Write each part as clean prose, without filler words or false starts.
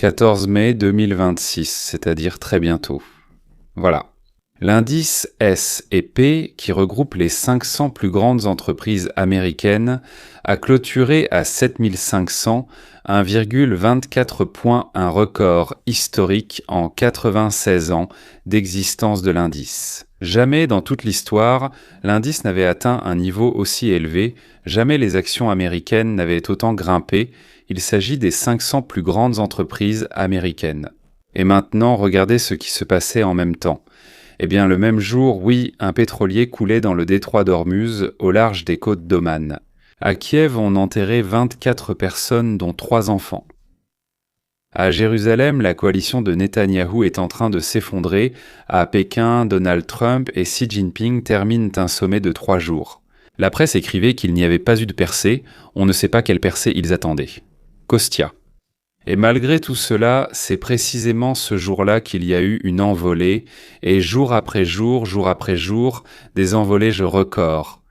14 mai 2026, c'est-à-dire très bientôt. Voilà. L'indice S&P, qui regroupe les 500 plus grandes entreprises américaines, a clôturé à 7500, 1,24 points, un record historique en 96 ans d'existence de l'indice. Jamais dans toute l'histoire, l'indice n'avait atteint un niveau aussi élevé, jamais les actions américaines n'avaient autant grimpé. Il s'agit des 500 plus grandes entreprises américaines. Et maintenant, regardez ce qui se passait en même temps. Eh bien, le même jour, oui, un pétrolier coulait dans le détroit d'Ormuz, au large des côtes d'Oman. À Kiev, on enterrait 24 personnes, dont 3 enfants. À Jérusalem, la coalition de Netanyahou est en train de s'effondrer. À Pékin, Donald Trump et Xi Jinping terminent un sommet de 3 jours. La presse écrivait qu'il n'y avait pas eu de percée, on ne sait pas quelle percée ils attendaient. Kostia. Et malgré tout cela, c'est précisément ce jour-là qu'il y a eu une envolée, et jour après jour, des envolées records.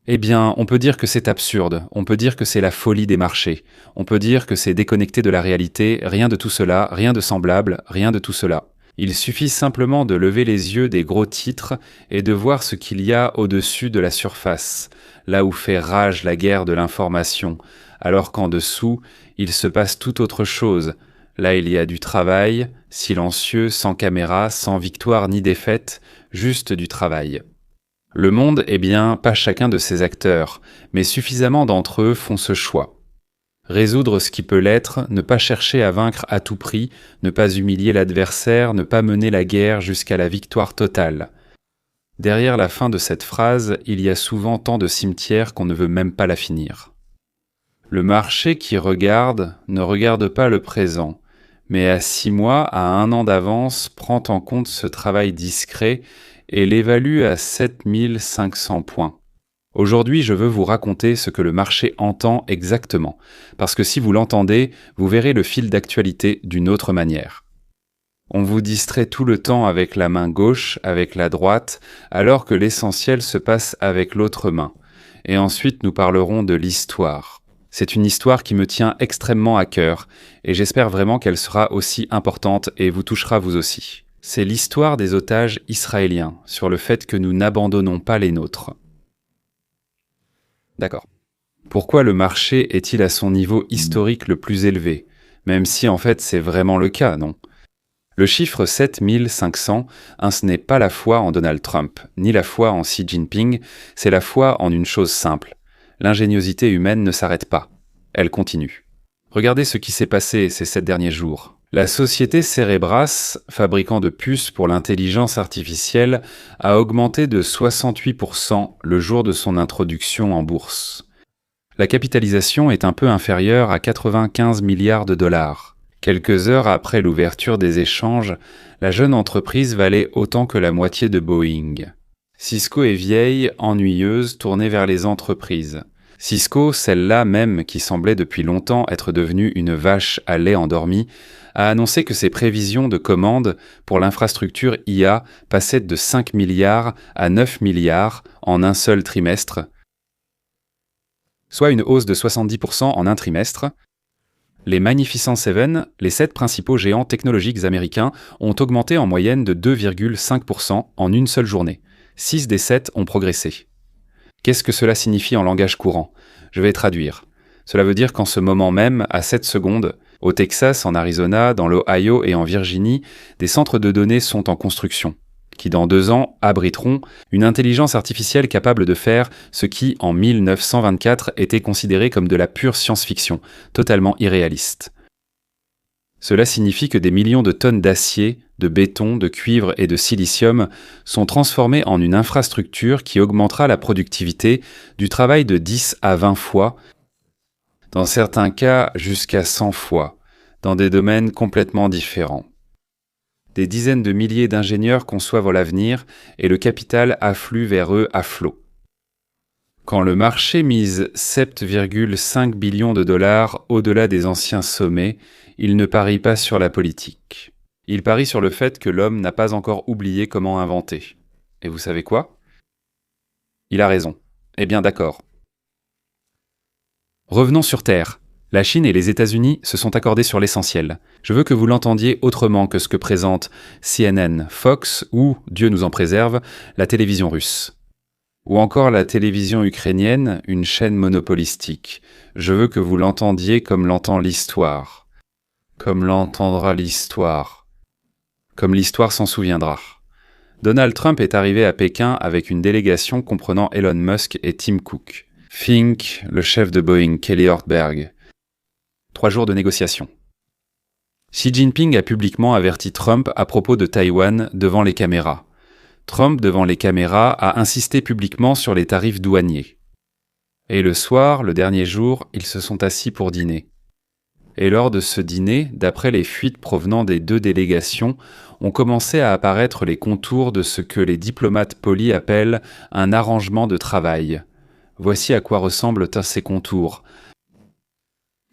Eh bien, on peut dire que c'est absurde, on peut dire que c'est la folie des marchés, on peut dire que c'est déconnecté de la réalité, rien de tout cela, rien de semblable, rien de tout cela. Il suffit simplement de lever les yeux des gros titres et de voir ce qu'il y a au-dessus de la surface, là où fait rage la guerre de l'information, alors qu'en dessous, il se passe tout autre chose. Là, il y a du travail, silencieux, sans caméra, sans victoire ni défaite, juste du travail. Le monde, eh bien, pas chacun de ses acteurs, mais suffisamment d'entre eux font ce choix. Résoudre ce qui peut l'être, ne pas chercher à vaincre à tout prix, ne pas humilier l'adversaire, ne pas mener la guerre jusqu'à la victoire totale. Derrière la fin de cette phrase, il y a souvent tant de cimetières qu'on ne veut même pas la finir. Le marché qui regarde ne regarde pas le présent, mais à 6 mois, à 1 an d'avance, prend en compte ce travail discret et l'évalue à 7500 points. Aujourd'hui, je veux vous raconter ce que le marché entend exactement, parce que si vous l'entendez, vous verrez le fil d'actualité d'une autre manière. On vous distrait tout le temps avec la main gauche, avec la droite, alors que l'essentiel se passe avec l'autre main. Et ensuite, nous parlerons de l'histoire. C'est une histoire qui me tient extrêmement à cœur, et j'espère vraiment qu'elle sera aussi importante et vous touchera vous aussi. C'est l'histoire des otages israéliens, sur le fait que nous n'abandonnons pas les nôtres. D'accord. Pourquoi le marché est-il à son niveau historique le plus élevé? Même si en fait c'est vraiment le cas, non? Le chiffre 7500, ce n'est pas la foi en Donald Trump, ni la foi en Xi Jinping, c'est la foi en une chose simple. L'ingéniosité humaine ne s'arrête pas, elle continue. Regardez ce qui s'est passé ces 7 derniers jours. La société Cerebras, fabricant de puces pour l'intelligence artificielle, a augmenté de 68% le jour de son introduction en bourse. La capitalisation est un peu inférieure à 95 milliards de dollars. Quelques heures après l'ouverture des échanges, la jeune entreprise valait autant que la moitié de Boeing. Cisco est vieille, ennuyeuse, tournée vers les entreprises. Cisco, celle-là même qui semblait depuis longtemps être devenue une vache à lait endormie, a annoncé que ses prévisions de commandes pour l'infrastructure IA passaient de 5 milliards à 9 milliards en un seul trimestre, soit une hausse de 70% en un trimestre. Les Magnificent Seven, les 7 principaux géants technologiques américains, ont augmenté en moyenne de 2,5% en une seule journée. 6 des 7 ont progressé. Qu'est-ce que cela signifie en langage courant? Je vais traduire. Cela veut dire qu'en ce moment même, à 7 secondes, au Texas, en Arizona, dans l'Ohio et en Virginie, des centres de données sont en construction, qui dans 2 ans abriteront une intelligence artificielle capable de faire ce qui, en 1924, était considéré comme de la pure science-fiction, totalement irréaliste. Cela signifie que des millions de tonnes d'acier, de béton, de cuivre et de silicium sont transformées en une infrastructure qui augmentera la productivité du travail de 10 à 20 fois, dans certains cas jusqu'à 100 fois, dans des domaines complètement différents. Des dizaines de milliers d'ingénieurs conçoivent l'avenir et le capital afflue vers eux à flot. Quand le marché mise 7,5 billions de dollars au-delà des anciens sommets, il ne parie pas sur la politique. Il parie sur le fait que l'homme n'a pas encore oublié comment inventer. Et vous savez quoi? Il a raison. Eh bien d'accord. Revenons sur Terre. La Chine et les États-Unis se sont accordés sur l'essentiel. Je veux que vous l'entendiez autrement que ce que présente CNN, Fox ou, Dieu nous en préserve, la télévision russe. Ou encore la télévision ukrainienne, une chaîne monopolistique. Je veux que vous l'entendiez comme l'entend l'histoire. Comme l'entendra l'histoire. Comme l'histoire s'en souviendra. Donald Trump est arrivé à Pékin avec une délégation comprenant Elon Musk et Tim Cook. Fink, le chef de Boeing, Kelly Ortberg. 3 jours de négociations. Xi Jinping a publiquement averti Trump à propos de Taïwan devant les caméras. Trump, devant les caméras, a insisté publiquement sur les tarifs douaniers. Et le soir, le dernier jour, ils se sont assis pour dîner. Et lors de ce dîner, d'après les fuites provenant des 2 délégations, ont commencé à apparaître les contours de ce que les diplomates polis appellent un arrangement de travail. Voici à quoi ressemblent ces contours.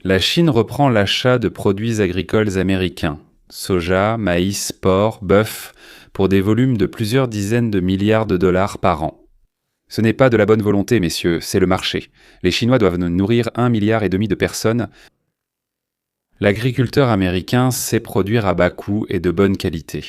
La Chine reprend l'achat de produits agricoles américains, soja, maïs, porc, bœuf, pour des volumes de plusieurs dizaines de milliards de dollars par an. Ce n'est pas de la bonne volonté, messieurs, c'est le marché. Les Chinois doivent nourrir 1,5 milliard de personnes. L'agriculteur américain sait produire à bas coût et de bonne qualité.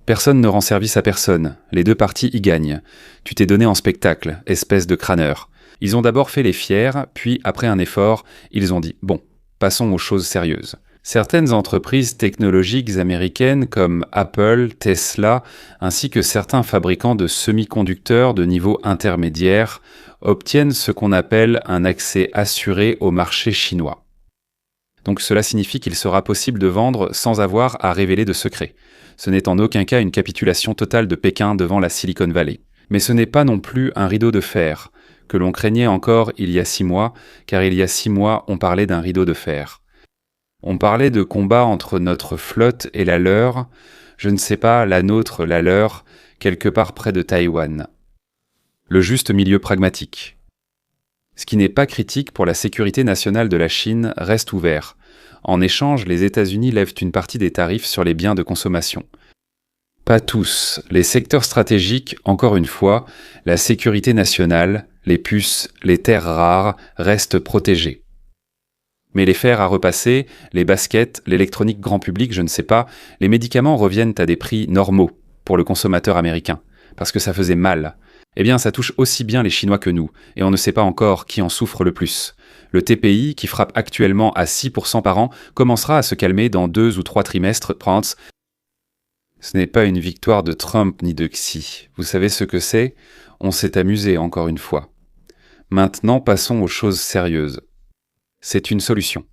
Personne ne rend service à personne, les 2 parties y gagnent. Tu t'es donné en spectacle, espèce de crâneur. Ils ont d'abord fait les fiers, puis, après un effort, ils ont dit « Bon, passons aux choses sérieuses ». Certaines entreprises technologiques américaines comme Apple, Tesla, ainsi que certains fabricants de semi-conducteurs de niveau intermédiaire obtiennent ce qu'on appelle un accès assuré au marché chinois. Donc cela signifie qu'il sera possible de vendre sans avoir à révéler de secrets. Ce n'est en aucun cas une capitulation totale de Pékin devant la Silicon Valley. Mais ce n'est pas non plus un rideau de fer, que l'on craignait encore il y a 6 mois, car il y a 6 mois on parlait d'un rideau de fer. On parlait de combat entre notre flotte et la leur, je ne sais pas, la nôtre, la leur, quelque part près de Taïwan. Le juste milieu pragmatique. Ce qui n'est pas critique pour la sécurité nationale de la Chine reste ouvert. En échange, les États-Unis lèvent une partie des tarifs sur les biens de consommation. Pas tous. Les secteurs stratégiques, encore une fois, la sécurité nationale, les puces, les terres rares, restent protégés. Mais les fers à repasser, les baskets, l'électronique grand public, je ne sais pas, les médicaments reviennent à des prix normaux pour le consommateur américain, parce que ça faisait mal. Eh bien, ça touche aussi bien les Chinois que nous, et on ne sait pas encore qui en souffre le plus. Le TPI, qui frappe actuellement à 6% par an, commencera à se calmer dans 2 ou 3 trimestres. Ce n'est pas une victoire de Trump ni de Xi. Vous savez ce que c'est ? On s'est amusé encore une fois. Maintenant, passons aux choses sérieuses. C'est une solution.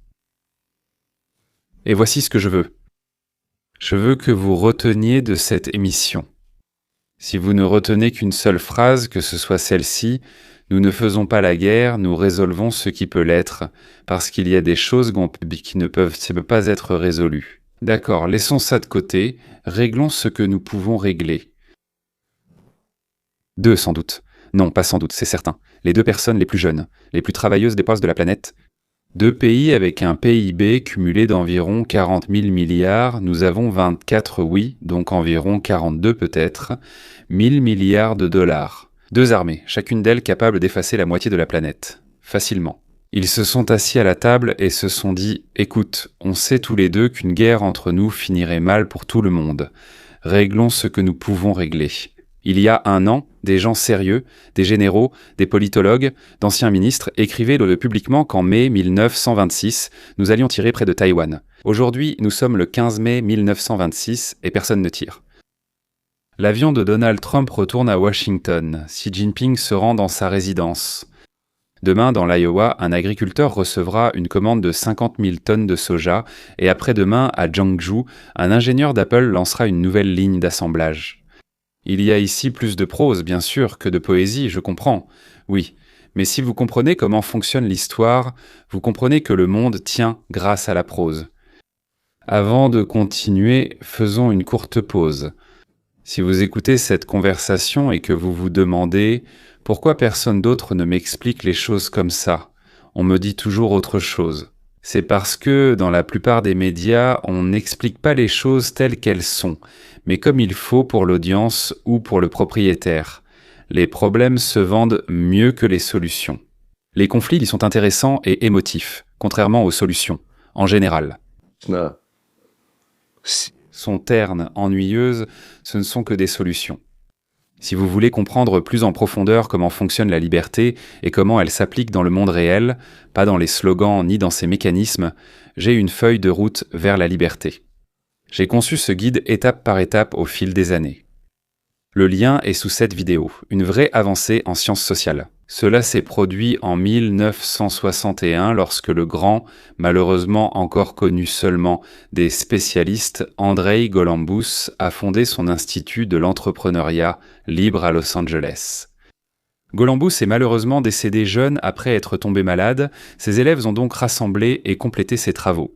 Et voici ce que je veux. Je veux que vous reteniez de cette émission. Si vous ne retenez qu'une seule phrase, que ce soit celle-ci, nous ne faisons pas la guerre, nous résolvons ce qui peut l'être, parce qu'il y a des choses qui ne peuvent pas être résolues. D'accord, laissons ça de côté, réglons ce que nous pouvons régler. 2 sans doute. Non, pas sans doute, c'est certain. Les 2 personnes les plus jeunes, les plus travailleuses des postes de la planète. 2 pays avec un PIB cumulé d'environ 40 000 milliards, nous avons 24, oui, donc environ 42 peut-être, 1000 milliards de dollars. 2 armées, chacune d'elles capable d'effacer la moitié de la planète. Facilement. Ils se sont assis à la table et se sont dit « Écoute, on sait tous les 2 qu'une guerre entre nous finirait mal pour tout le monde. Réglons ce que nous pouvons régler. » Il y a 1 an, des gens sérieux, des généraux, des politologues, d'anciens ministres écrivaient publiquement qu'en mai 1926, nous allions tirer près de Taïwan. Aujourd'hui, nous sommes le 15 mai 1926 et personne ne tire. L'avion de Donald Trump retourne à Washington. Xi Jinping se rend dans sa résidence. Demain, dans l'Iowa, un agriculteur recevra une commande de 50 000 tonnes de soja et après-demain, à Jiangsu, un ingénieur d'Apple lancera une nouvelle ligne d'assemblage. Il y a ici plus de prose, bien sûr, que de poésie, je comprends. Oui, mais si vous comprenez comment fonctionne l'histoire, vous comprenez que le monde tient grâce à la prose. Avant de continuer, faisons une courte pause. Si vous écoutez cette conversation et que vous vous demandez « Pourquoi personne d'autre ne m'explique les choses comme ça ? On me dit toujours autre chose. » C'est parce que, dans la plupart des médias, on n'explique pas les choses telles qu'elles sont, mais comme il faut pour l'audience ou pour le propriétaire. Les problèmes se vendent mieux que les solutions. Les conflits y sont intéressants et émotifs. contrairement aux solutions, en général. No. Sont ternes, ennuyeuses, ce ne sont que des solutions. Si vous voulez comprendre plus en profondeur comment fonctionne la liberté et comment elle s'applique dans le monde réel, pas dans les slogans ni dans ses mécanismes, j'ai une feuille de route vers la liberté. J'ai conçu ce guide étape par étape au fil des années. Le lien est sous cette vidéo, une vraie avancée en sciences sociales. Cela s'est produit en 1961 lorsque le grand, malheureusement encore connu seulement des spécialistes, Andrei Golambus a fondé son institut de l'entrepreneuriat libre à Los Angeles. Golambus est malheureusement décédé jeune après être tombé malade, ses élèves ont donc rassemblé et complété ses travaux.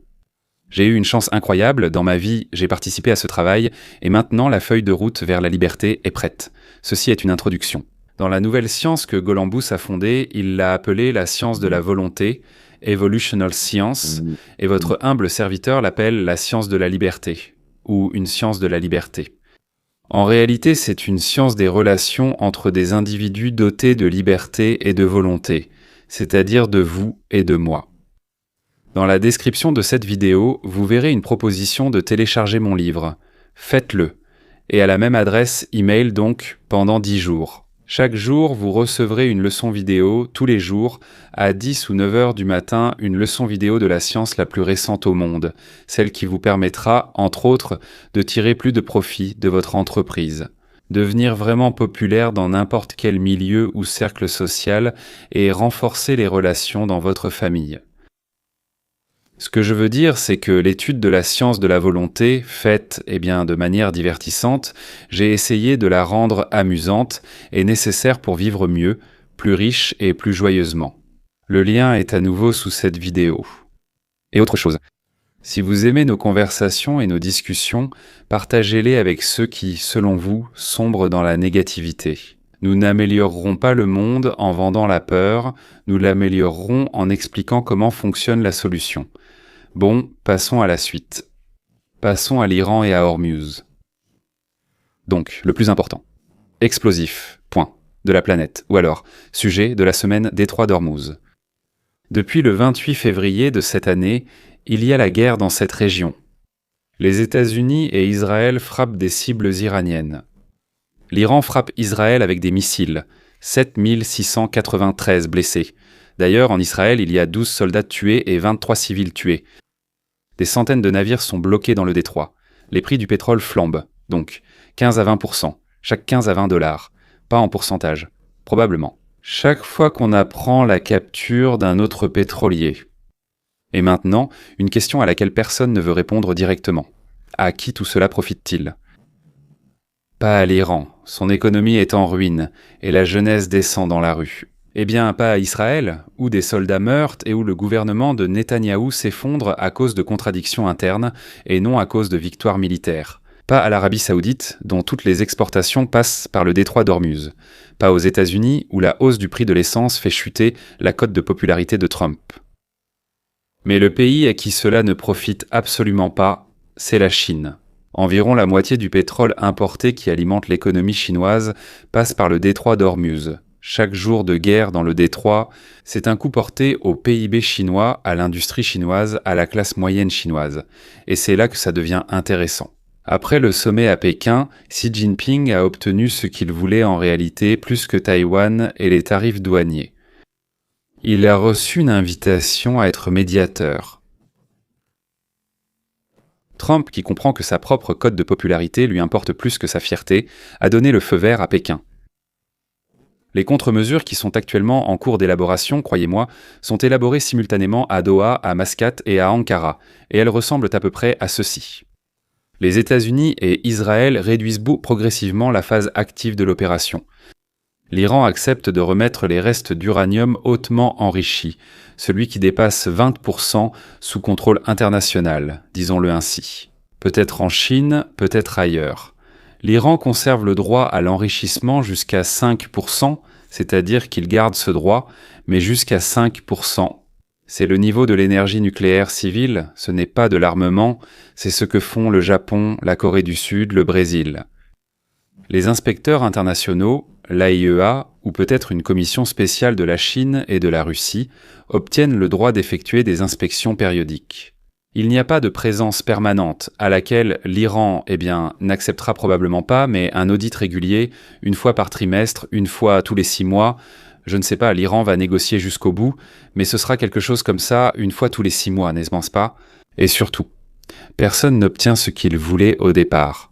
J'ai eu une chance incroyable, dans ma vie, j'ai participé à ce travail, et maintenant la feuille de route vers la liberté est prête. Ceci est une introduction. Dans la nouvelle science que Golambus a fondée, il l'a appelée la science de la volonté, Evolutional Science, et votre humble serviteur l'appelle la science de la liberté, ou une science de la liberté. En réalité, c'est une science des relations entre des individus dotés de liberté et de volonté, c'est-à-dire de vous et de moi. Dans la description de cette vidéo, vous verrez une proposition de télécharger mon livre. Faites-le. Et à la même adresse email donc, pendant 10 jours. Chaque jour, vous recevrez une leçon vidéo, tous les jours, à 10 ou 9 heures du matin, une leçon vidéo de la science la plus récente au monde, celle qui vous permettra, entre autres, de tirer plus de profit de votre entreprise. Devenir vraiment populaire dans n'importe quel milieu ou cercle social et renforcer les relations dans votre famille. Ce que je veux dire, c'est que l'étude de la science de la volonté, faite de manière divertissante, j'ai essayé de la rendre amusante et nécessaire pour vivre mieux, plus riche et plus joyeusement. Le lien est à nouveau sous cette vidéo. Et autre chose, si vous aimez nos conversations et nos discussions, partagez-les avec ceux qui, selon vous, sombrent dans la négativité. Nous n'améliorerons pas le monde en vendant la peur, nous l'améliorerons en expliquant comment fonctionne la solution. Bon, passons à la suite. Passons à l'Iran et à Hormuz. Donc, le plus important. Explosif, point, de la planète, ou alors, sujet de la semaine détroit d'Hormuz. Depuis le 28 février de cette année, il y a la guerre dans cette région. Les États-Unis et Israël frappent des cibles iraniennes. L'Iran frappe Israël avec des missiles, 7693 blessés. D'ailleurs, en Israël, il y a 12 soldats tués et 23 civils tués. Des centaines de navires sont bloqués dans le détroit. Les prix du pétrole flambent, donc 15 à 20%, chaque 15 à 20 $, pas en pourcentage, probablement. Chaque fois qu'on apprend la capture d'un autre pétrolier. Et maintenant, une question à laquelle personne ne veut répondre directement. À qui tout cela profite-t-il ? Pas à l'Iran, son économie est en ruine, et la jeunesse descend dans la rue. Eh bien, pas à Israël, où des soldats meurent et où le gouvernement de Netanyahou s'effondre à cause de contradictions internes et non à cause de victoires militaires. Pas à l'Arabie Saoudite, dont toutes les exportations passent par le détroit d'Hormuz. Pas aux États-Unis, où la hausse du prix de l'essence fait chuter la cote de popularité de Trump. Mais le pays à qui cela ne profite absolument pas, c'est la Chine. Environ la moitié du pétrole importé qui alimente l'économie chinoise passe par le détroit d'Hormuz. Chaque jour de guerre dans le détroit, c'est un coup porté au PIB chinois, à l'industrie chinoise, à la classe moyenne chinoise. Et c'est là que ça devient intéressant. Après le sommet à Pékin, Xi Jinping a obtenu ce qu'il voulait en réalité plus que Taïwan et les tarifs douaniers. Il a reçu une invitation à être médiateur. Trump, qui comprend que sa propre cote de popularité lui importe plus que sa fierté, a donné le feu vert à Pékin. Les contre-mesures qui sont actuellement en cours d'élaboration, croyez-moi, sont élaborées simultanément à Doha, à Mascate et à Ankara, et elles ressemblent à peu près à ceci. Les États-Unis et Israël réduisent progressivement la phase active de l'opération. L'Iran accepte de remettre les restes d'uranium hautement enrichi, celui qui dépasse 20% sous contrôle international, disons-le ainsi. Peut-être en Chine, peut-être ailleurs. L'Iran conserve le droit à l'enrichissement jusqu'à 5%, c'est-à-dire qu'il garde ce droit, mais jusqu'à 5%. C'est le niveau de l'énergie nucléaire civile, ce n'est pas de l'armement, c'est ce que font le Japon, la Corée du Sud, le Brésil. Les inspecteurs internationaux, l'AIEA ou peut-être une commission spéciale de la Chine et de la Russie obtiennent le droit d'effectuer des inspections périodiques. Il n'y a pas de présence permanente à laquelle l'Iran, n'acceptera probablement pas, mais un audit régulier, une fois par trimestre, une fois tous les 6 mois. Je ne sais pas, l'Iran va négocier jusqu'au bout, mais ce sera quelque chose comme ça, une fois tous les 6 mois, n'est-ce pas? Et surtout, personne n'obtient ce qu'il voulait au départ.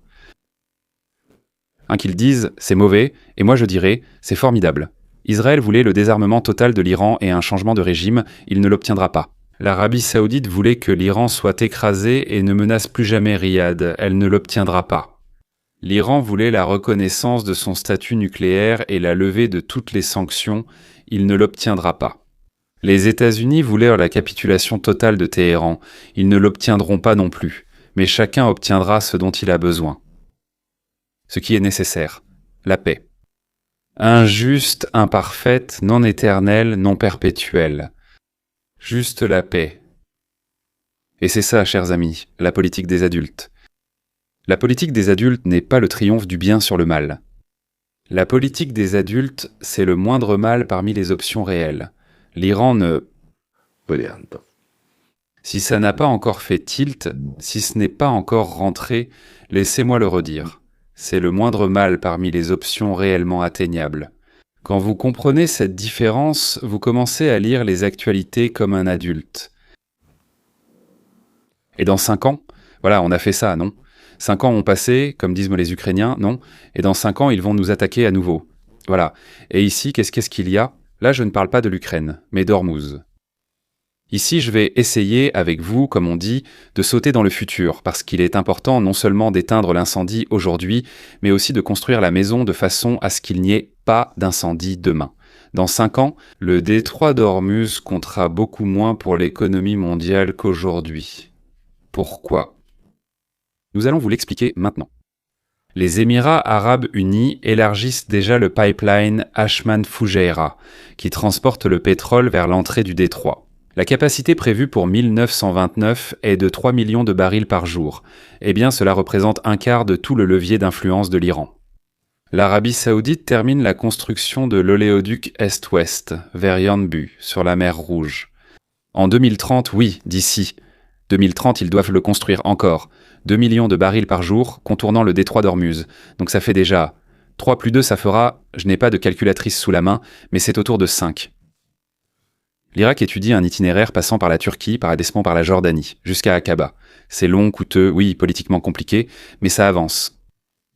Qu'ils disent « c'est mauvais » et moi je dirais « c'est formidable ». Israël voulait le désarmement total de l'Iran et un changement de régime, il ne l'obtiendra pas. L'Arabie Saoudite voulait que l'Iran soit écrasé et ne menace plus jamais Riyad, elle ne l'obtiendra pas. L'Iran voulait la reconnaissance de son statut nucléaire et la levée de toutes les sanctions, il ne l'obtiendra pas. Les États-Unis voulaient la capitulation totale de Téhéran, ils ne l'obtiendront pas non plus, mais chacun obtiendra ce dont il a besoin. Ce qui est nécessaire, la paix. Injuste, imparfaite, non éternelle, non perpétuelle. Juste la paix. Et c'est ça, chers amis, la politique des adultes. La politique des adultes n'est pas le triomphe du bien sur le mal. La politique des adultes, c'est le moindre mal parmi les options réelles. L'Iran ne... Si ça n'a pas encore fait tilt, si ce n'est pas encore rentré, laissez-moi le redire. C'est le moindre mal parmi les options réellement atteignables. Quand vous comprenez cette différence, vous commencez à lire les actualités comme un adulte. Et dans 5 ans, voilà, on a fait ça, non? 5 ans ont passé, comme disent les Ukrainiens, non? Et dans 5 ans, ils vont nous attaquer à nouveau. Voilà. Et ici, qu'est-ce qu'il y a? Là, je ne parle pas de l'Ukraine, mais d'Ormuz. Ici, je vais essayer, avec vous, comme on dit, de sauter dans le futur, parce qu'il est important non seulement d'éteindre l'incendie aujourd'hui, mais aussi de construire la maison de façon à ce qu'il n'y ait pas d'incendie demain. Dans 5 ans, le détroit d'Ormuz comptera beaucoup moins pour l'économie mondiale qu'aujourd'hui. Pourquoi? Nous allons vous l'expliquer maintenant. Les Émirats arabes unis élargissent déjà le pipeline Ashman-Fujairah, qui transporte le pétrole vers l'entrée du détroit. La capacité prévue pour 1929 est de 3 millions de barils par jour. Cela représente un quart de tout le levier d'influence de l'Iran. L'Arabie Saoudite termine la construction de l'oléoduc Est-Ouest, vers Yanbu, sur la mer Rouge. En 2030, oui, d'ici. 2030, ils doivent le construire encore. 2 millions de barils par jour, contournant le détroit d'Ormuz. Donc ça fait déjà 3 plus 2, ça fera, je n'ai pas de calculatrice sous la main, mais c'est autour de 5. L'Irak étudie un itinéraire passant par la Turquie, par Adespan, par la Jordanie, jusqu'à Aqaba. C'est long, coûteux, oui, politiquement compliqué, mais ça avance.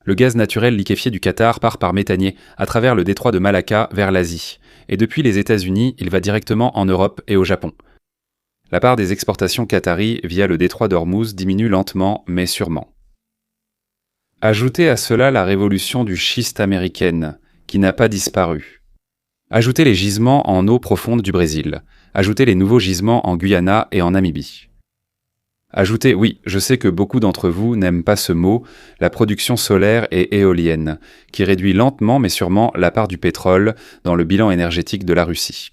Le gaz naturel liquéfié du Qatar part par méthanier, à travers le détroit de Malacca vers l'Asie. Et depuis les États-Unis, il va directement en Europe et au Japon. La part des exportations qataries via le détroit d'Ormuz diminue lentement, mais sûrement. Ajoutez à cela la révolution du schiste américaine, qui n'a pas disparu. Ajoutez les gisements en eau profonde du Brésil. Ajoutez les nouveaux gisements en Guyana et en Namibie. Ajoutez, oui, je sais que beaucoup d'entre vous n'aiment pas ce mot, la production solaire et éolienne, qui réduit lentement mais sûrement la part du pétrole dans le bilan énergétique de la Russie.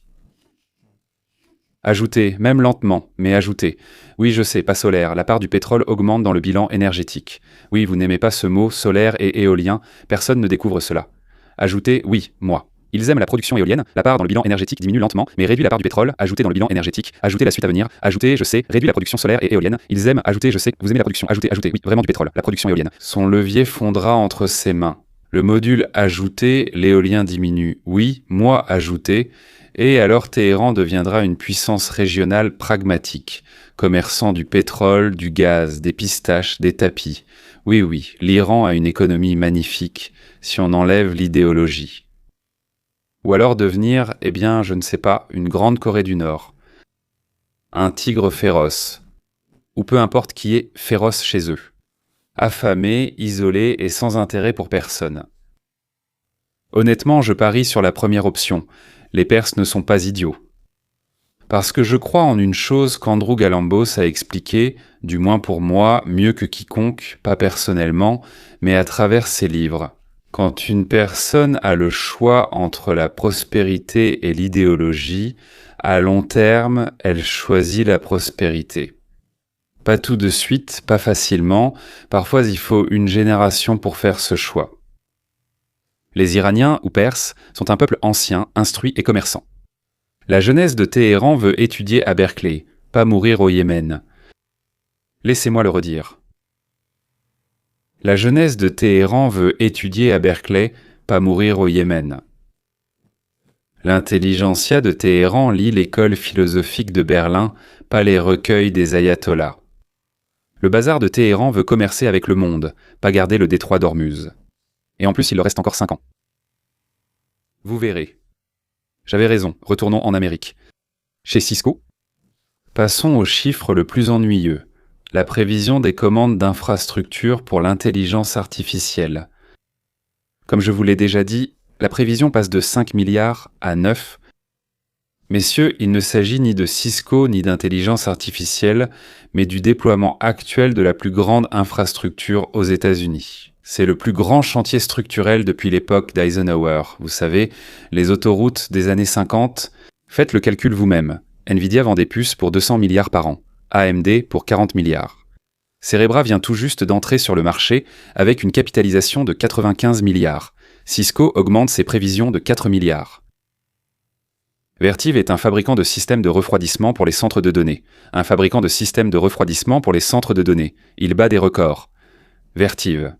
Ajoutez, même lentement, mais ajoutez. Oui, je sais, pas solaire, la part du pétrole augmente dans le bilan énergétique. Oui, vous n'aimez pas ce mot, solaire et éolien, personne ne découvre cela. Ajoutez, oui, moi. Ils aiment la production éolienne, la part dans le bilan énergétique diminue lentement, mais réduit la part du pétrole, ajoutez dans le bilan énergétique, ajoutez la suite à venir, ajoutez, je sais, réduit la production solaire et éolienne, ils aiment, ajoutez, je sais, vous aimez la production, ajoutez, oui, vraiment du pétrole, la production éolienne. Son levier fondra entre ses mains. Le module ajouté, l'éolien diminue, oui, moi ajouté, et alors Téhéran deviendra une puissance régionale pragmatique, commerçant du pétrole, du gaz, des pistaches, des tapis. Oui, l'Iran a une économie magnifique, si on enlève l'idéologie. Ou alors devenir, je ne sais pas, une grande Corée du Nord. Un tigre féroce. Ou peu importe qui est féroce chez eux. Affamé, isolé et sans intérêt pour personne. Honnêtement, je parie sur la première option. Les Perses ne sont pas idiots. Parce que je crois en une chose qu'Andrew Galambos a expliqué, du moins pour moi, mieux que quiconque, pas personnellement, mais à travers ses livres. Quand une personne a le choix entre la prospérité et l'idéologie, à long terme, elle choisit la prospérité. Pas tout de suite, pas facilement, parfois il faut une génération pour faire ce choix. Les Iraniens ou Perses sont un peuple ancien, instruit et commerçant. La jeunesse de Téhéran veut étudier à Berkeley, pas mourir au Yémen. Laissez-moi le redire. La jeunesse de Téhéran veut étudier à Berkeley, pas mourir au Yémen. L'intelligentsia de Téhéran lit l'école philosophique de Berlin, pas les recueils des ayatollahs. Le bazar de Téhéran veut commercer avec le monde, pas garder le détroit d'Ormuz. Et en plus, il leur reste encore 5 ans. Vous verrez. J'avais raison, retournons en Amérique. Chez Cisco, passons au chiffre le plus ennuyeux, la prévision des commandes d'infrastructures pour l'intelligence artificielle. Comme je vous l'ai déjà dit, la prévision passe de 5 milliards à 9. Messieurs, il ne s'agit ni de Cisco ni d'intelligence artificielle, mais du déploiement actuel de la plus grande infrastructure aux États-Unis. C'est le plus grand chantier structurel depuis l'époque d'Eisenhower. Vous savez, les autoroutes des années 50. Faites le calcul vous-même. Nvidia vend des puces pour 200 milliards par an. AMD pour 40 milliards. Cerebra vient tout juste d'entrer sur le marché avec une capitalisation de 95 milliards. Cisco augmente ses prévisions de 4 milliards. Vertiv est un fabricant de systèmes de refroidissement pour les centres de données. Un fabricant de systèmes de refroidissement pour les centres de données. Il bat des records. Vertiv.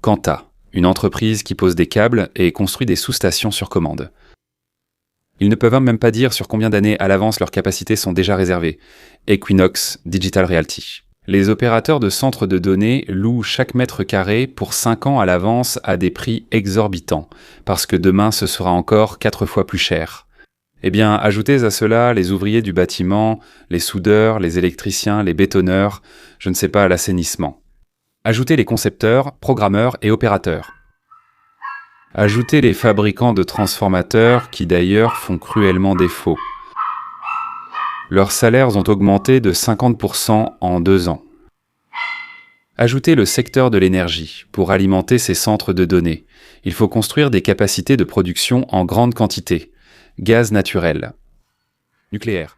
Quanta, une entreprise qui pose des câbles et construit des sous-stations sur commande. Ils ne peuvent même pas dire sur combien d'années à l'avance leurs capacités sont déjà réservées. Equinox Digital Realty. Les opérateurs de centres de données louent chaque mètre carré pour 5 ans à l'avance à des prix exorbitants, parce que demain ce sera encore 4 fois plus cher. Eh bien, ajoutez à cela les ouvriers du bâtiment, les soudeurs, les électriciens, les bétonneurs, je ne sais pas, l'assainissement. Ajoutez les concepteurs, programmeurs et opérateurs. Ajoutez les fabricants de transformateurs qui d'ailleurs font cruellement défaut. Leurs salaires ont augmenté de 50% en 2 ans. Ajoutez le secteur de l'énergie pour alimenter ces centres de données. Il faut construire des capacités de production en grande quantité. Gaz naturel. Nucléaire.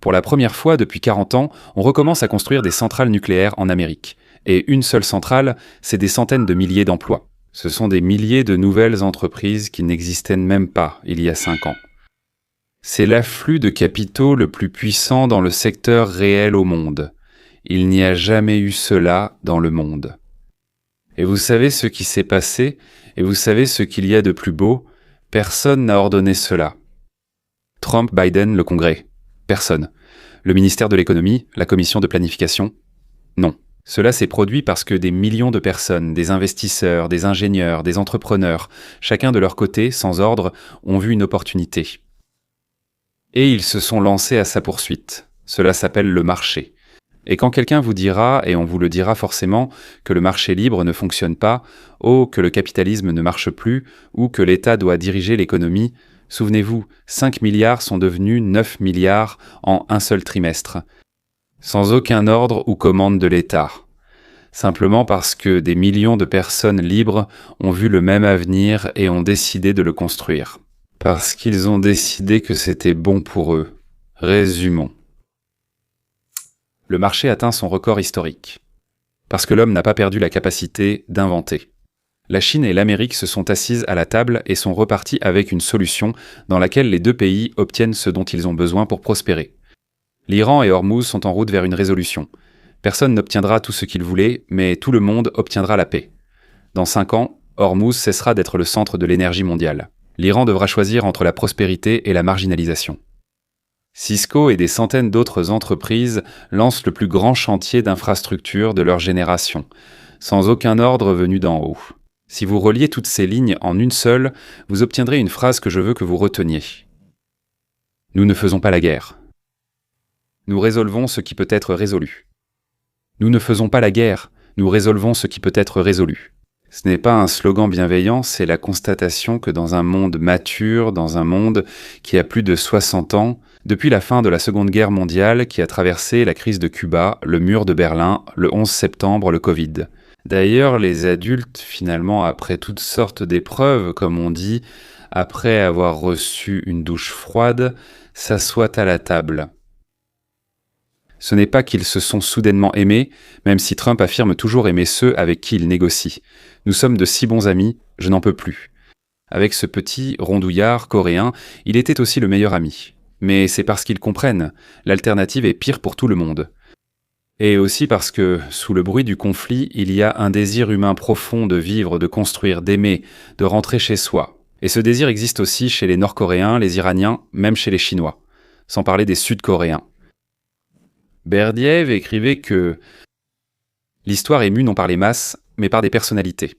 Pour la première fois depuis 40 ans, on recommence à construire des centrales nucléaires en Amérique. Et une seule centrale, c'est des centaines de milliers d'emplois. Ce sont des milliers de nouvelles entreprises qui n'existaient même pas il y a 5 ans. C'est l'afflux de capitaux le plus puissant dans le secteur réel au monde. Il n'y a jamais eu cela dans le monde. Et vous savez ce qui s'est passé, et vous savez ce qu'il y a de plus beau, personne n'a ordonné cela. Trump, Biden, le Congrès. Personne. Le ministère de l'économie, la commission de planification. Non. Cela s'est produit parce que des millions de personnes, des investisseurs, des ingénieurs, des entrepreneurs, chacun de leur côté, sans ordre, ont vu une opportunité. Et ils se sont lancés à sa poursuite. Cela s'appelle le marché. Et quand quelqu'un vous dira, et on vous le dira forcément, que le marché libre ne fonctionne pas, ou que le capitalisme ne marche plus, ou que l'État doit diriger l'économie, souvenez-vous, 5 milliards sont devenus 9 milliards en un seul trimestre, sans aucun ordre ou commande de l'État. Simplement parce que des millions de personnes libres ont vu le même avenir et ont décidé de le construire. Parce qu'ils ont décidé que c'était bon pour eux. Résumons. Le marché atteint son record historique. Parce que l'homme n'a pas perdu la capacité d'inventer. La Chine et l'Amérique se sont assises à la table et sont repartis avec une solution dans laquelle les 2 pays obtiennent ce dont ils ont besoin pour prospérer. L'Iran et Ormuz sont en route vers une résolution. Personne n'obtiendra tout ce qu'il voulait, mais tout le monde obtiendra la paix. Dans 5 ans, Ormuz cessera d'être le centre de l'énergie mondiale. L'Iran devra choisir entre la prospérité et la marginalisation. Cisco et des centaines d'autres entreprises lancent le plus grand chantier d'infrastructure de leur génération, sans aucun ordre venu d'en haut. Si vous reliez toutes ces lignes en une seule, vous obtiendrez une phrase que je veux que vous reteniez. Nous ne faisons pas la guerre. Nous résolvons ce qui peut être résolu. Nous ne faisons pas la guerre, nous résolvons ce qui peut être résolu. Ce n'est pas un slogan bienveillant, c'est la constatation que dans un monde mature, dans un monde qui a plus de 60 ans, depuis la fin de la Seconde Guerre mondiale qui a traversé la crise de Cuba, le mur de Berlin, le 11 septembre, le Covid. D'ailleurs, les adultes, finalement, après toutes sortes d'épreuves, comme on dit, après avoir reçu une douche froide, s'assoient à la table. Ce n'est pas qu'ils se sont soudainement aimés, même si Trump affirme toujours aimer ceux avec qui il négocie. Nous sommes de si bons amis, Je n'en peux plus. Avec ce petit rondouillard coréen, il était aussi le meilleur ami. Mais c'est parce qu'ils comprennent, l'alternative est pire pour tout le monde. Et aussi parce que, sous le bruit du conflit, il y a un désir humain profond de vivre, de construire, d'aimer, de rentrer chez soi. Et ce désir existe aussi chez les Nord-Coréens, les Iraniens, même chez les Chinois. Sans parler des Sud-Coréens. Berdiev écrivait que l'histoire est mue non par les masses, mais par des personnalités.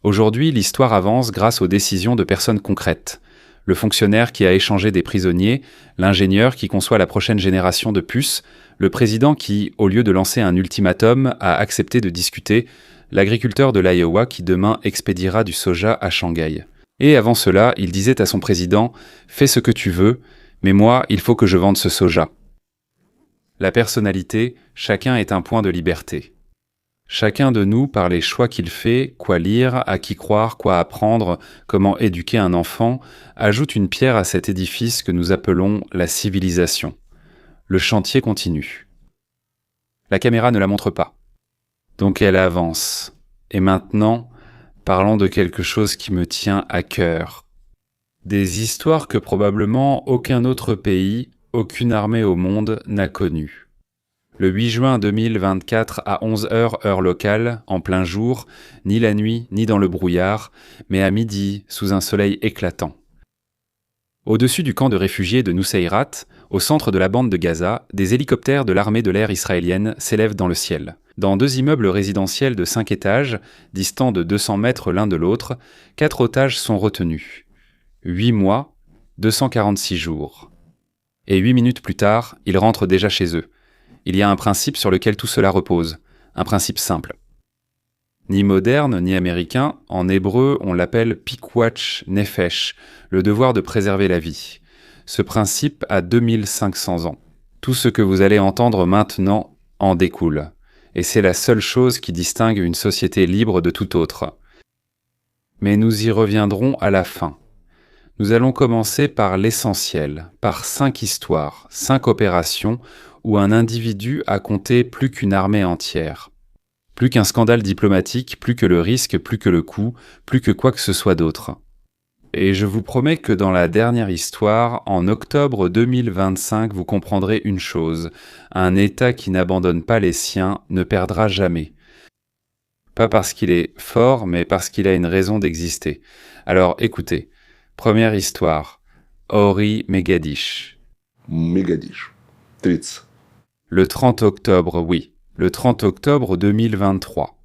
Aujourd'hui, l'histoire avance grâce aux décisions de personnes concrètes. Le fonctionnaire qui a échangé des prisonniers, l'ingénieur qui conçoit la prochaine génération de puces, le président qui, au lieu de lancer un ultimatum, a accepté de discuter, l'agriculteur de l'Iowa qui demain expédiera du soja à Shanghai. Et avant cela, il disait à son président « Fais ce que tu veux, mais moi, il faut que je vende ce soja. » La personnalité, chacun est un point de liberté. Chacun de nous, par les choix qu'il fait, quoi lire, à qui croire, quoi apprendre, comment éduquer un enfant, ajoute une pierre à cet édifice que nous appelons la civilisation. Le chantier continue. La caméra ne la montre pas. Donc elle avance. Et maintenant, parlons de quelque chose qui me tient à cœur. Des histoires que probablement aucun autre pays, aucune armée au monde n'a connues. Le 8 juin 2024 à 11h heure locale, en plein jour, ni la nuit ni dans le brouillard, mais à midi, sous un soleil éclatant. Au-dessus du camp de réfugiés de Nuseirat, au centre de la bande de Gaza, des hélicoptères de l'armée de l'air israélienne s'élèvent dans le ciel. Dans 2 immeubles résidentiels de 5 étages, distants de 200 mètres l'un de l'autre, 4 otages sont retenus. 8 mois, 246 jours. Et 8 minutes plus tard, ils rentrent déjà chez eux. Il y a un principe sur lequel tout cela repose, un principe simple. Ni moderne, ni américain, en hébreu on l'appelle Pikwach Nefesh, le devoir de préserver la vie. Ce principe a 2500 ans. Tout ce que vous allez entendre maintenant en découle. Et c'est la seule chose qui distingue une société libre de toute autre. Mais nous y reviendrons à la fin. Nous allons commencer par l'essentiel, par 5 histoires, 5 opérations où un individu a compté plus qu'une armée entière. Plus qu'un scandale diplomatique, plus que le risque, plus que le coût, plus que quoi que ce soit d'autre. Et je vous promets que dans la dernière histoire, en octobre 2025, vous comprendrez une chose. Un État qui n'abandonne pas les siens ne perdra jamais. Pas parce qu'il est fort, mais parce qu'il a une raison d'exister. Alors écoutez. Première histoire. Ori Megadish. Megadish. 30. Le 30 octobre, oui. Le 30 octobre 2023.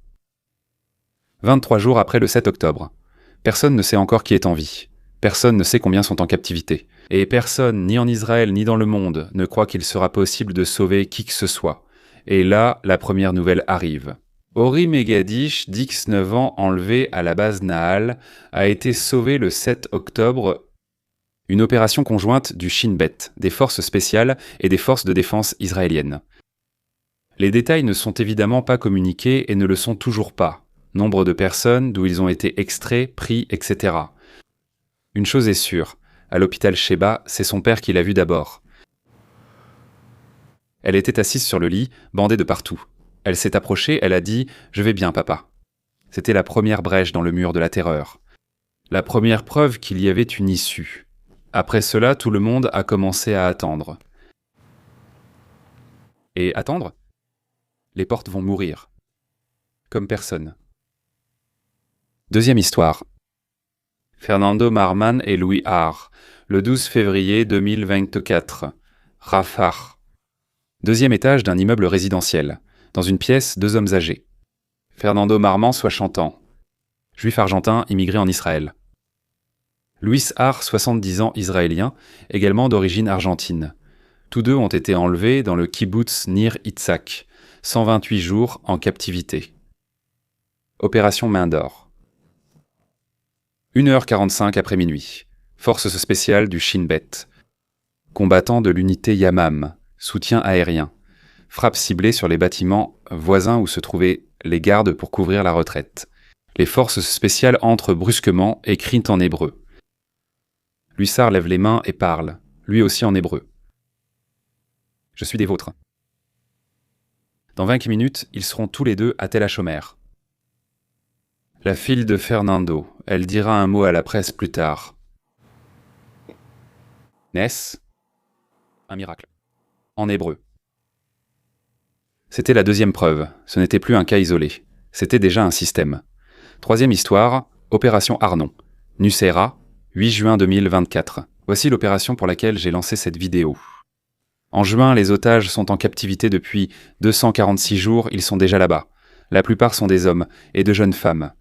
23 jours après le 7 octobre. Personne ne sait encore qui est en vie. Personne ne sait combien sont en captivité. Et personne, ni en Israël ni dans le monde, ne croit qu'il sera possible de sauver qui que ce soit. Et là, la première nouvelle arrive. Ori Megadish, d'9 ans, enlevé à la base Nahal, a été sauvé le 7 octobre. Une opération conjointe du Shin Bet, des forces spéciales et des forces de défense israéliennes. Les détails ne sont évidemment pas communiqués et ne le sont toujours pas. Nombre de personnes, d'où ils ont été extraits, pris, etc. Une chose est sûre, à l'hôpital Sheba, c'est son père qui l'a vu d'abord. Elle était assise sur le lit, bandée de partout. Elle s'est approchée, elle a dit « Je vais bien, papa ». C'était la première brèche dans le mur de la terreur. La première preuve qu'il y avait une issue. Après cela, tout le monde a commencé à attendre. Et attendre ? Les portes vont mourir. Comme personne. Deuxième histoire. Fernando Marman et Louis Haar, le 12 février 2024. Rafah. Deuxième étage d'un immeuble résidentiel. Dans une pièce, 2 hommes âgés. Fernando Marman, 60 ans. Juif argentin, immigré en Israël. Louis Haar, 70 ans, israélien, également d'origine argentine. Tous deux ont été enlevés dans le kibbutz Nir Yitzhak, 128 jours en captivité. Opération Main d'Or. 1h45 après minuit. Forces spéciales du Shin Bet. Combattants de l'unité Yamam, soutien aérien. Frappe ciblée sur les bâtiments voisins où se trouvaient les gardes pour couvrir la retraite. Les forces spéciales entrent brusquement et crient en hébreu. Luissard lève les mains et parle, lui aussi en hébreu. « Je suis des vôtres. » Dans 20 minutes, ils seront tous les deux à Tel HaShomer. La fille de Fernando. Elle dira un mot à la presse plus tard. Ness. Un miracle. En hébreu. C'était la deuxième preuve. Ce n'était plus un cas isolé. C'était déjà un système. Troisième histoire, Opération Arnon. Nusayra, 8 juin 2024. Voici l'opération pour laquelle j'ai lancé cette vidéo. En juin, les otages sont en captivité depuis 246 jours, ils sont déjà là-bas. La plupart sont des hommes et de jeunes femmes.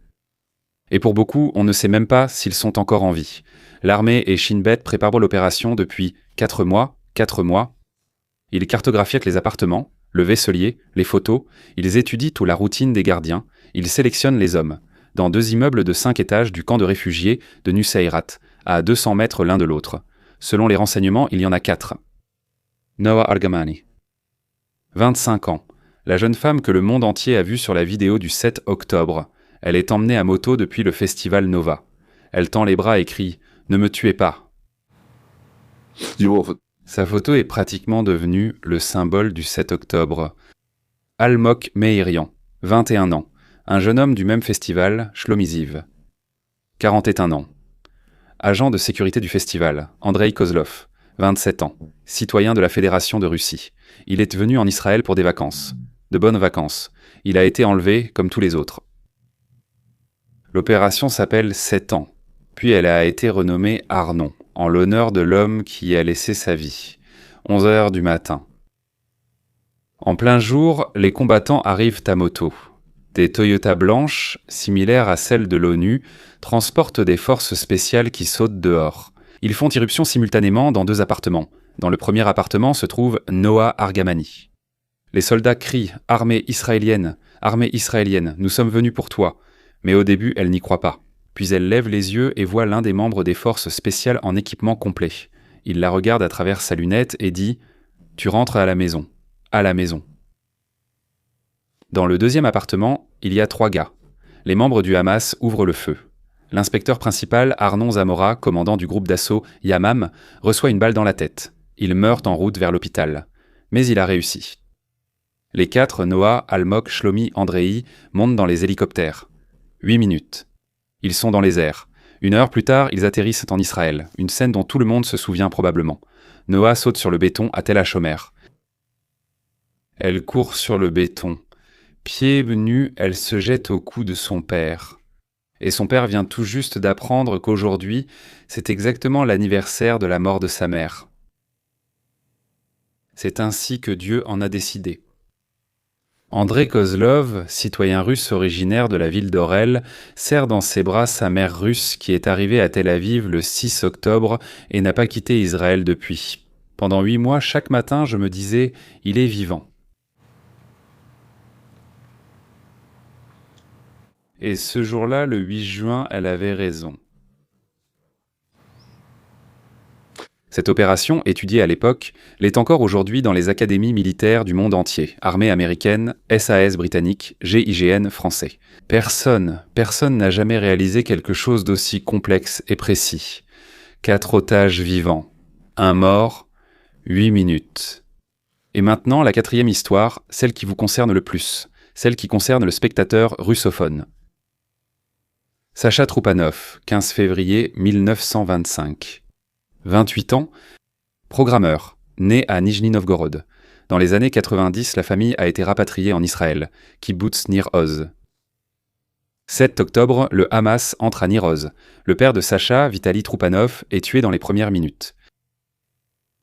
Et pour beaucoup, on ne sait même pas s'ils sont encore en vie. L'armée et Shin Bet préparent l'opération depuis 4 mois. Ils cartographient les appartements, le vaisselier, les photos, ils étudient toute la routine des gardiens, ils sélectionnent les hommes. Dans 2 immeubles de 5 étages du camp de réfugiés de Nusayrat, à 200 mètres l'un de l'autre. Selon les renseignements, il y en a 4. Noa Argamani. 25 ans. La jeune femme que le monde entier a vue sur la vidéo du 7 octobre. Elle est emmenée à moto depuis le festival Nova. Elle tend les bras et crie « Ne me tuez pas !» Sa photo est pratiquement devenue le symbole du 7 octobre. Almok Meirian, 21 ans. Un jeune homme du même festival, Shlomi Ziv. 41 ans. Agent de sécurité du festival, Andrei Kozlov, 27 ans. Citoyen de la Fédération de Russie. Il est venu en Israël pour des vacances. De bonnes vacances. Il a été enlevé comme tous les autres. L'opération s'appelle 7 ans. Puis elle a été renommée Arnon, en l'honneur de l'homme qui a laissé sa vie. 11 heures du matin. En plein jour, les combattants arrivent à moto. Des Toyota blanches, similaires à celles de l'ONU, transportent des forces spéciales qui sautent dehors. Ils font irruption simultanément dans 2 appartements. Dans le premier appartement se trouve Noa Argamani. Les soldats crient « Armée israélienne, nous sommes venus pour toi ». Mais au début, elle n'y croit pas. Puis elle lève les yeux et voit l'un des membres des forces spéciales en équipement complet. Il la regarde à travers sa lunette et dit « Tu rentres à la maison. À la maison. » Dans le deuxième appartement, il y a 3 gars. Les membres du Hamas ouvrent le feu. L'inspecteur principal Arnon Zamora, commandant du groupe d'assaut Yamam, reçoit une balle dans la tête. Il meurt en route vers l'hôpital. Mais il a réussi. Les 4, Noah, Almok, Shlomi, Andrei, montent dans les hélicoptères. 8 minutes. Ils sont dans les airs. 1 heure plus tard, ils atterrissent en Israël, une scène dont tout le monde se souvient probablement. Noah saute sur le béton à Tel HaShomer. Elle court sur le béton. Pieds nus, elle se jette au cou de son père. Et son père vient tout juste d'apprendre qu'aujourd'hui, c'est exactement l'anniversaire de la mort de sa mère. C'est ainsi que Dieu en a décidé. Andrei Kozlov, citoyen russe originaire de la ville d'Orel, serre dans ses bras sa mère russe qui est arrivée à Tel Aviv le 6 octobre et n'a pas quitté Israël depuis. Pendant 8 mois, chaque matin, je me disais « il est vivant ». Et ce jour-là, le 8 juin, elle avait raison. Cette opération, étudiée à l'époque, l'est encore aujourd'hui dans les académies militaires du monde entier, armée américaine, SAS britannique, GIGN français. Personne n'a jamais réalisé quelque chose d'aussi complexe et précis. 4 otages vivants, 1 mort, 8 minutes. Et maintenant, la 4e histoire, celle qui vous concerne le plus, celle qui concerne le spectateur russophone. Sacha Troupanov, 15 février 1925. 28 ans, programmeur, né à Nijni Novgorod. Dans les années 90, la famille a été rapatriée en Israël, kibbutz Nir Oz. 7 octobre, le Hamas entre à Nir Oz. Le père de Sacha, Vitali Troupanov, est tué dans les premières minutes.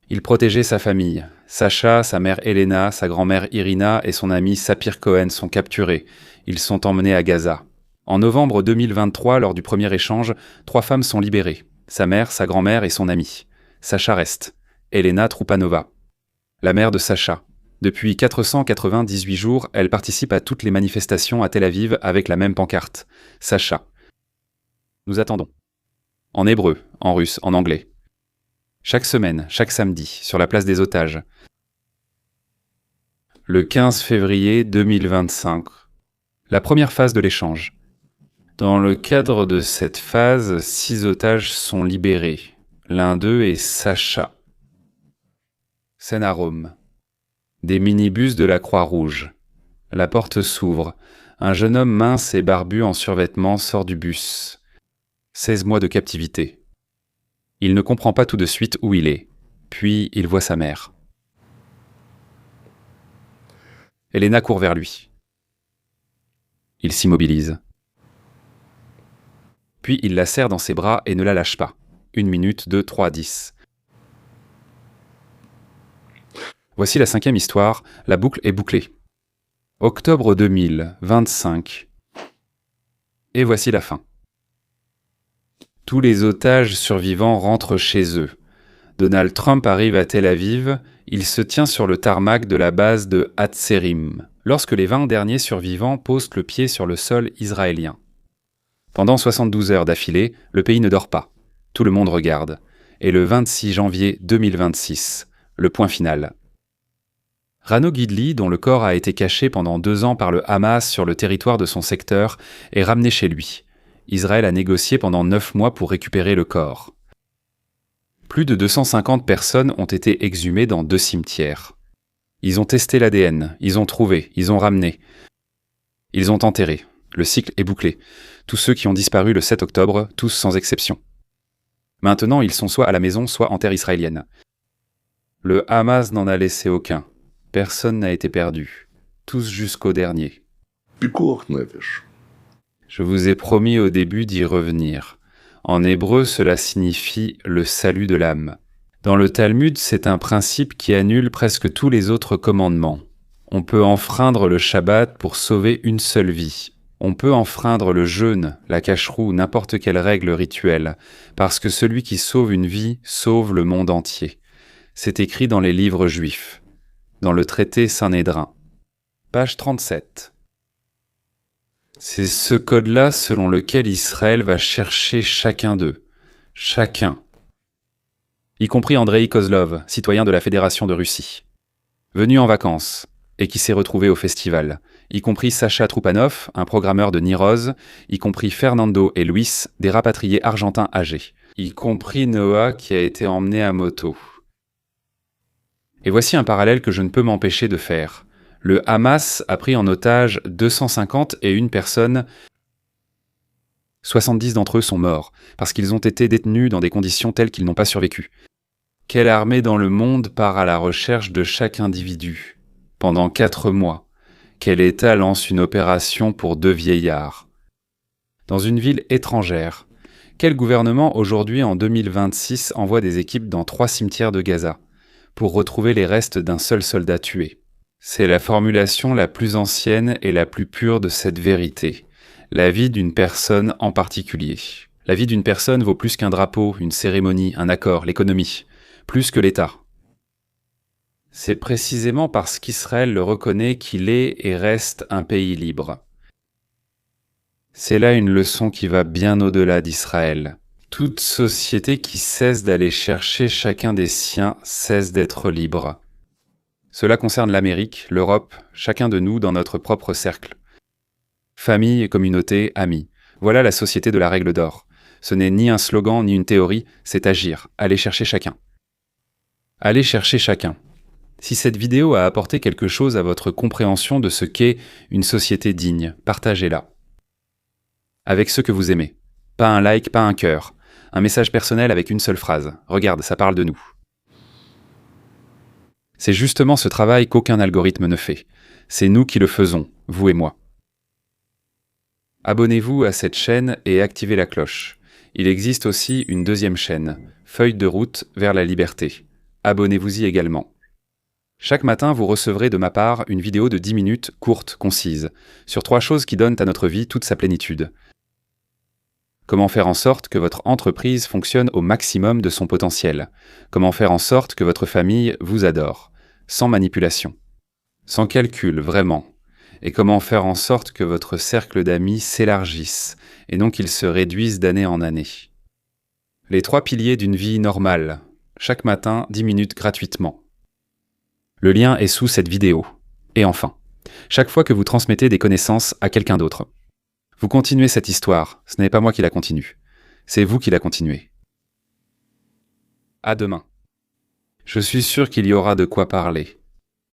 Il protégeait sa famille. Sacha, sa mère Elena, sa grand-mère Irina et son ami Sapir Cohen sont capturés. Ils sont emmenés à Gaza. En novembre 2023, lors du premier échange, 3 femmes sont libérées. Sa mère, sa grand-mère et son ami. Sacha reste. Elena Troupanova. La mère de Sacha. Depuis 498 jours, elle participe à toutes les manifestations à Tel Aviv avec la même pancarte. Sacha. Nous attendons. En hébreu, en russe, en anglais. Chaque semaine, chaque samedi, sur la place des otages. Le 15 février 2025. La première phase de l'échange. Dans le cadre de cette phase, 6 otages sont libérés. L'un d'eux est Sacha. Scène à Rome. Des minibus de la Croix-Rouge. La porte s'ouvre. Un jeune homme mince et barbu en survêtement sort du bus. 16 mois de captivité. Il ne comprend pas tout de suite où il est. Puis il voit sa mère. Elena court vers lui. Il s'immobilise. Puis il la serre dans ses bras et ne la lâche pas. 1 minute, 2, 3, 10. Voici la 5e histoire, la boucle est bouclée. Octobre 2000, 25. Et voici la fin. Tous les otages survivants rentrent chez eux. Donald Trump arrive à Tel Aviv, il se tient sur le tarmac de la base de Hatzerim, lorsque les 20 derniers survivants posent le pied sur le sol israélien. Pendant 72 heures d'affilée, le pays ne dort pas. Tout le monde regarde. Et le 26 janvier 2026, le point final. Rano Gidli, dont le corps a été caché pendant 2 ans par le Hamas sur le territoire de son secteur, est ramené chez lui. Israël a négocié pendant 9 mois pour récupérer le corps. Plus de 250 personnes ont été exhumées dans 2 cimetières. Ils ont testé l'ADN, ils ont trouvé, ils ont ramené. Ils ont enterré. Le cycle est bouclé. Tous ceux qui ont disparu le 7 octobre, tous sans exception. Maintenant, ils sont soit à la maison, soit en terre israélienne. Le Hamas n'en a laissé aucun. Personne n'a été perdu. Tous jusqu'au dernier. Pikuach nefesh. Je vous ai promis au début d'y revenir. En hébreu, cela signifie le salut de l'âme. Dans le Talmud, c'est un principe qui annule presque tous les autres commandements. On peut enfreindre le Shabbat pour sauver une seule vie. On peut enfreindre le jeûne, la cacherou, n'importe quelle règle rituelle, parce que celui qui sauve une vie sauve le monde entier. C'est écrit dans les livres juifs, dans le traité Sanhédrin. Page 37. C'est ce code-là selon lequel Israël va chercher chacun d'eux. Chacun. Y compris Andrei Kozlov, citoyen de la Fédération de Russie. Venu en vacances, et qui s'est retrouvé au festival. Y compris Sacha Troupanov, un programmeur de Niroz, y compris Fernando et Luis, des rapatriés argentins âgés. Y compris Noah qui a été emmené à moto. Et voici un parallèle que je ne peux m'empêcher de faire. Le Hamas a pris en otage 251 personnes. 70 d'entre eux sont morts, parce qu'ils ont été détenus dans des conditions telles qu'ils n'ont pas survécu. Quelle armée dans le monde part à la recherche de chaque individu? Pendant 4 mois. Quel État lance une opération pour 2 vieillards? Dans une ville étrangère. Quel gouvernement aujourd'hui en 2026 envoie des équipes dans 3 cimetières de Gaza pour retrouver les restes d'un seul soldat tué? C'est la formulation la plus ancienne et la plus pure de cette vérité. La vie d'une personne en particulier. La vie d'une personne vaut plus qu'un drapeau, une cérémonie, un accord, l'économie. Plus que l'État. C'est précisément parce qu'Israël le reconnaît qu'il est et reste un pays libre. C'est là une leçon qui va bien au-delà d'Israël. Toute société qui cesse d'aller chercher chacun des siens cesse d'être libre. Cela concerne l'Amérique, l'Europe, chacun de nous dans notre propre cercle. Famille, communauté, amis. Voilà la société de la règle d'or. Ce n'est ni un slogan ni une théorie, c'est agir, aller chercher chacun. Aller chercher chacun. Si cette vidéo a apporté quelque chose à votre compréhension de ce qu'est une société digne, partagez-la. Avec ceux que vous aimez. Pas un like, pas un cœur. Un message personnel avec une seule phrase. Regarde, ça parle de nous. C'est justement ce travail qu'aucun algorithme ne fait. C'est nous qui le faisons, vous et moi. Abonnez-vous à cette chaîne et activez la cloche. Il existe aussi une 2e chaîne, Feuille de route vers la liberté. Abonnez-vous-y également. Chaque matin, vous recevrez de ma part une vidéo de 10 minutes, courte, concise, sur 3 choses qui donnent à notre vie toute sa plénitude. Comment faire en sorte que votre entreprise fonctionne au maximum de son potentiel? Comment faire en sorte que votre famille vous adore? Sans manipulation. Sans calcul, vraiment. Et comment faire en sorte que votre cercle d'amis s'élargisse, et non qu'il se réduise d'année en année. Les 3 piliers d'une vie normale. Chaque matin, 10 minutes gratuitement. Le lien est sous cette vidéo. Et enfin, chaque fois que vous transmettez des connaissances à quelqu'un d'autre, vous continuez cette histoire, ce n'est pas moi qui la continue. C'est vous qui la continuez. À demain. Je suis sûr qu'il y aura de quoi parler.